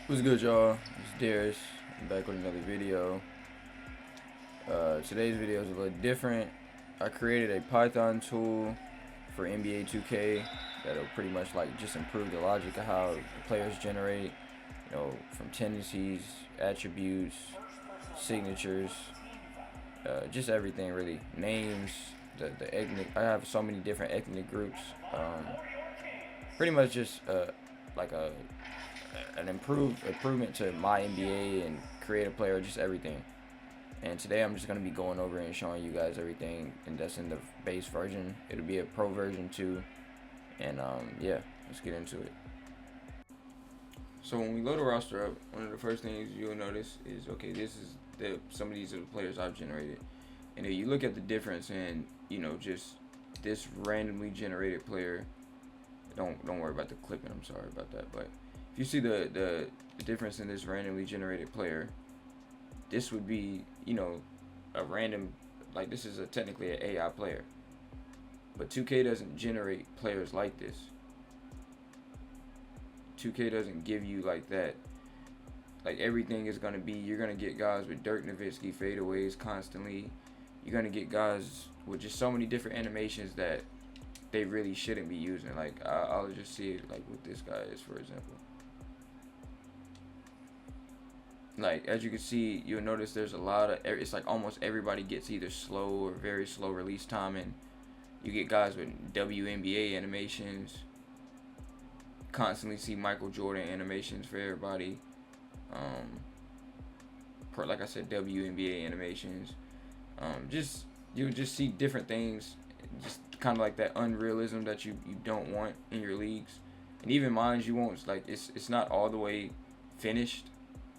What's good, y'all? It's Darius. I'm back with another video. Today's video is a little different. I created a Python tool for NBA 2K that'll pretty much like just improve the logic of how the players generate, from tendencies, attributes, signatures, just everything really. Names, the ethnic. I have so many different ethnic groups. Pretty much just like an improvement to MyNBA and create a player, just everything. And today I'm just gonna be going over and showing you guys everything, and that's in the base version. It'll be a pro version too, and yeah, let's get into it. So when we load a roster up, one of the first things you'll notice is, okay, this is some of these are the players I've generated, and if you look at the difference in just this randomly generated player, don't worry about the clipping. I'm sorry about that, but if you see the difference in this randomly generated player, this would be a random, like, this is technically an AI player, but 2K doesn't generate players like this. 2K doesn't give you like that. Like, everything is gonna be, you're gonna get guys with Dirk Nowitzki fadeaways constantly. You're gonna get guys with just so many different animations that they really shouldn't be using. Like, I'll just see it like what this guy is, for example. Like, as you can see, you'll notice there's a lot of, it's like almost everybody gets either slow or very slow release time, and you get guys with WNBA animations. Constantly see Michael Jordan animations for everybody. Like I said, WNBA animations. Just you just see different things, just kind of like that unrealism that you don't want in your leagues. And even mine, you won't, like, it's not all the way finished.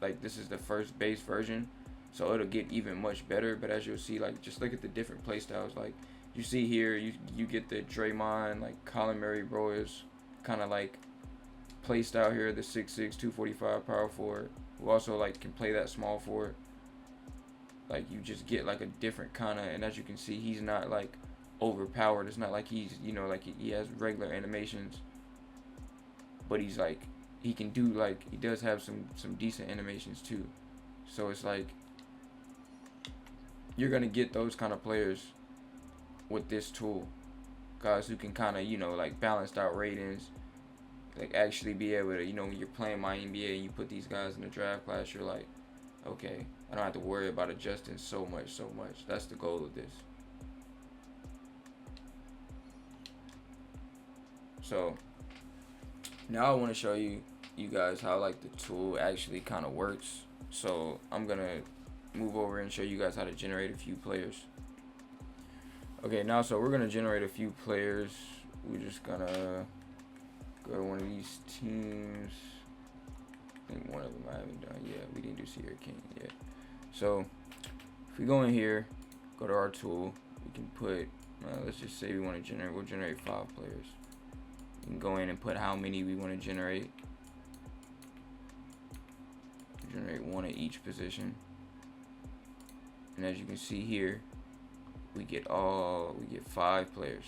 Like, this is the first base version, so it'll get even much better. But as you'll see, like, just look at the different play styles. Like, you see here, you get the Draymond, like, Colin Murray Broyers kind of like play style here, the 6'6", 245 power forward, who also like can play that small forward. Like, you just get like a different kind of, and as you can see, he's not like overpowered. It's not like he's, like he has regular animations, but he's like, he can do, like, he does have some decent animations too. So it's like, you're gonna get those kind of players with this tool, guys who can kind of like balanced out ratings, like actually be able to, when you're playing MyNBA and you put these guys in the draft class, you're like, okay, I don't have to worry about adjusting so much. That's the goal of this. So now I want to show you guys how, like, the tool actually kind of works. So I'm gonna move over and show you guys how to generate a few players. Okay, now so we're gonna generate a few players. We're just gonna go to one of these teams. I think one of them I haven't done yet. We didn't do Sierra King yet. So if we go in here, go to our tool, we can put, let's just say we want to generate, we'll generate 5 players. We can go in and put how many we want to generate. Generate one at each position. And as you can see here, we get 5 players.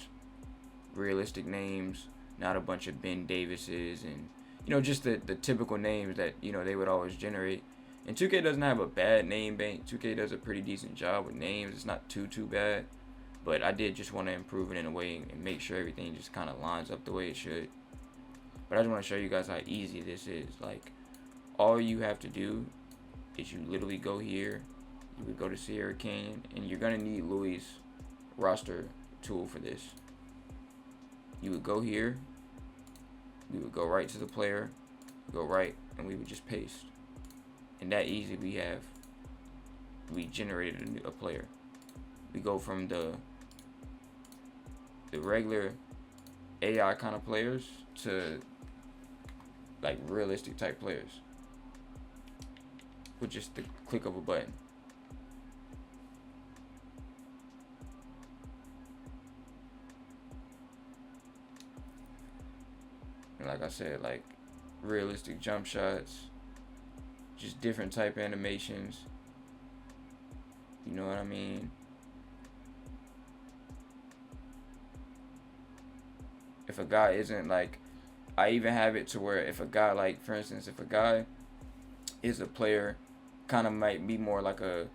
Realistic names, not a bunch of Ben Davises and just the typical names that they would always generate. And 2K doesn't have a bad name bank. 2K does a pretty decent job with names. It's not too bad, but I did just want to improve it in a way and make sure everything just kind of lines up the way it should. But I just want to show you guys how easy this is. Like, all you have to do is you literally go here, you would go to Sierra Canyon, and you're gonna need Louis' roster tool for this. You would go here, we would go right to the player, go right, and we would just paste. And that easy, we generated a player. We go from the regular AI kind of players to like realistic type players with just the click of a button. And like I said, like, realistic jump shots, just different type animations. You know what I mean? If a guy isn't like, I even have it to where if a guy, like, for instance, if a guy is a player kind of might be more like a,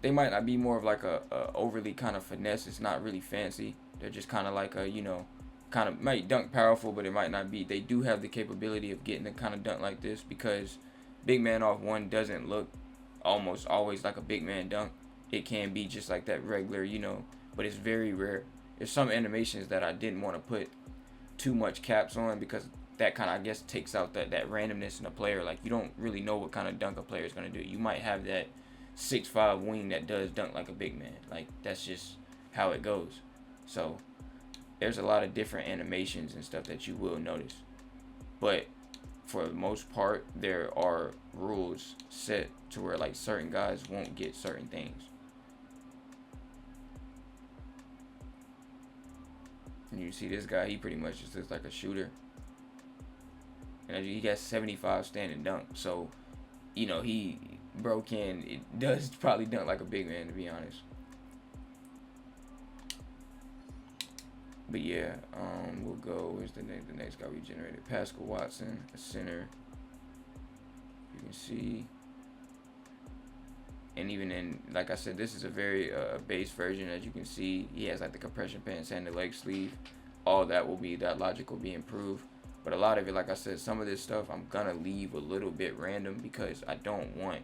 they might not be more of like a overly kind of finesse. It's not really fancy. They're just kind of like a, kind of might dunk powerful, but it might not be. They do have the capability of getting a kind of dunk like this because big man off one doesn't look almost always like a big man dunk. It can be just like that regular, but it's very rare. There's some animations that I didn't want to put too much caps on because that kind of, I guess, takes out that randomness in a player. Like, you don't really know what kind of dunk a player is going to do. You might have that 6'5" wing that does dunk like a big man. Like, that's just how it goes. So there's a lot of different animations and stuff that you will notice. But for the most part, there are rules set to where, like, certain guys won't get certain things. And you see this guy, he pretty much just looks like a shooter. And he got 75 standing dunk. So, it does probably dunk like a big man, to be honest. But yeah, we'll go. Where's the next guy we generated? Pascal Watson, a center. You can see. And even in, like I said, this is a very base version. As you can see, he has like the compression pants and the leg sleeve. All that logic will be improved. But a lot of it, like I said, some of this stuff I'm gonna leave a little bit random because I don't want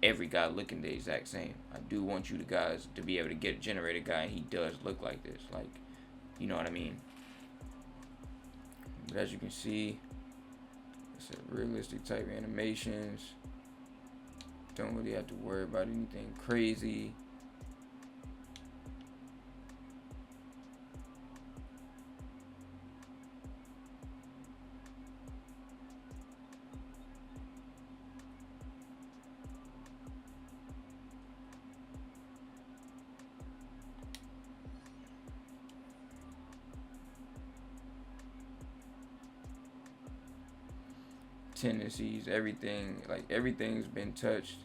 every guy looking the exact same. I do want you guys to be able to generate a guy and he does look like this. Like, you know what I mean? But as you can see, it's a realistic type animations. Don't really have to worry about anything crazy. Tendencies, everything's been touched.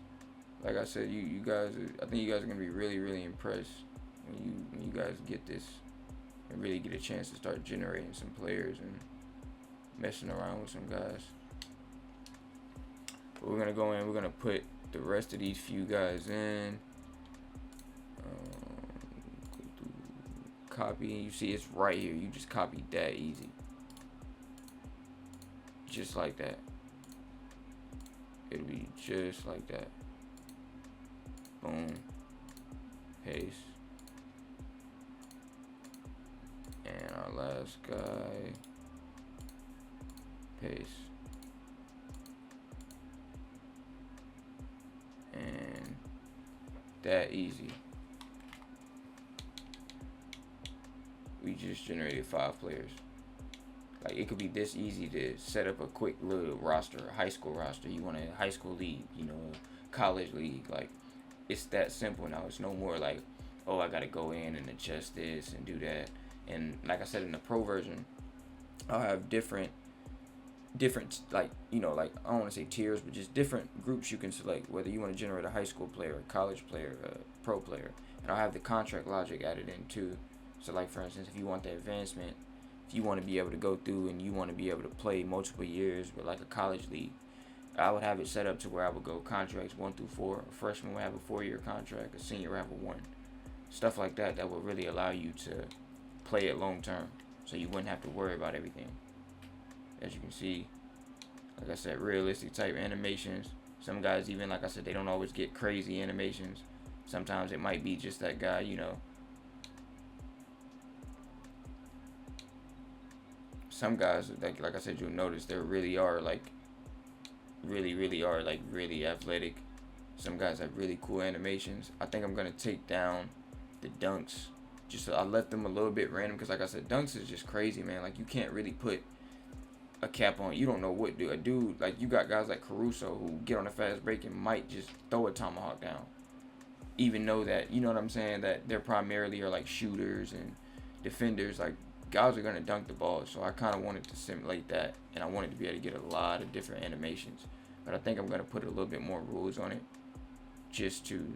Like I said, you guys, I think you guys are gonna be really, really impressed when you guys get this and really get a chance to start generating some players and messing around with some guys. But we're gonna go in. We're gonna put the rest of these few guys in. Copy. You see, it's right here. You just copy that easy, just like that. It'll be just like that. Boom. Paste. And our last guy. Paste. And that easy. We just generated 5 players. Like, it could be this easy to set up a quick little roster, a high school roster. You want a high school league, a college league. Like, it's that simple now. It's no more like, oh, I gotta go in and adjust this and do that. And like I said, in the pro version, I'll have different like, like, I don't want to say tiers, but just different groups you can select, whether you want to generate a high school player, a college player, a pro player. And I'll have the contract logic added in too. So, like, for instance, if you want the advancement, if you want to be able to go through and you want to be able to play multiple years with like a college league, I would have it set up to where I would go contracts 1 through 4. A freshman would have a 4-year contract, a senior would have a 1. Stuff like that would really allow you to play it long term, so you wouldn't have to worry about everything. As you can see, like I said, realistic type animations. Some guys, even like I said, they don't always get crazy animations. Sometimes it might be just that guy, Some guys, like I said, you'll notice they really are really athletic. Some guys have really cool animations. I think I'm gonna take down the dunks. Just I left them a little bit random because, like I said, dunks is just crazy, man. Like, you can't really put a cap on. You don't know what a dude, like, you got guys like Caruso who get on a fast break and might just throw a tomahawk down, even though that, you know what I'm saying, that they're primarily are like shooters and defenders. Like, guys are gonna dunk the ball, so I kind of wanted to simulate that, and I wanted to be able to get a lot of different animations. But I think I'm gonna put a little bit more rules on it, just to,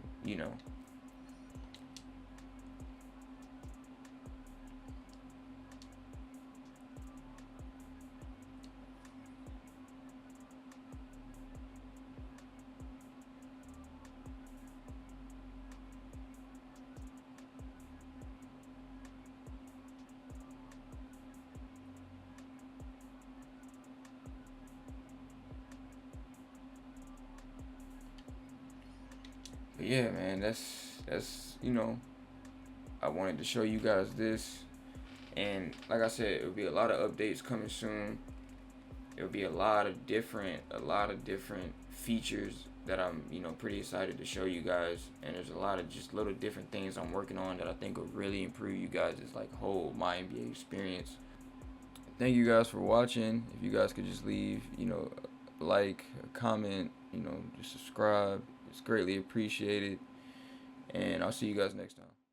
But yeah, man, that's I wanted to show you guys this, and like I said, it'll be a lot of updates coming soon. It'll be a lot of different features that I'm pretty excited to show you guys, and there's a lot of just little different things I'm working on that I think will really improve you guys' like whole MyNBA experience. Thank you guys for watching. If you guys could just leave a like, a comment, just subscribe, it's greatly appreciated, and I'll see you guys next time.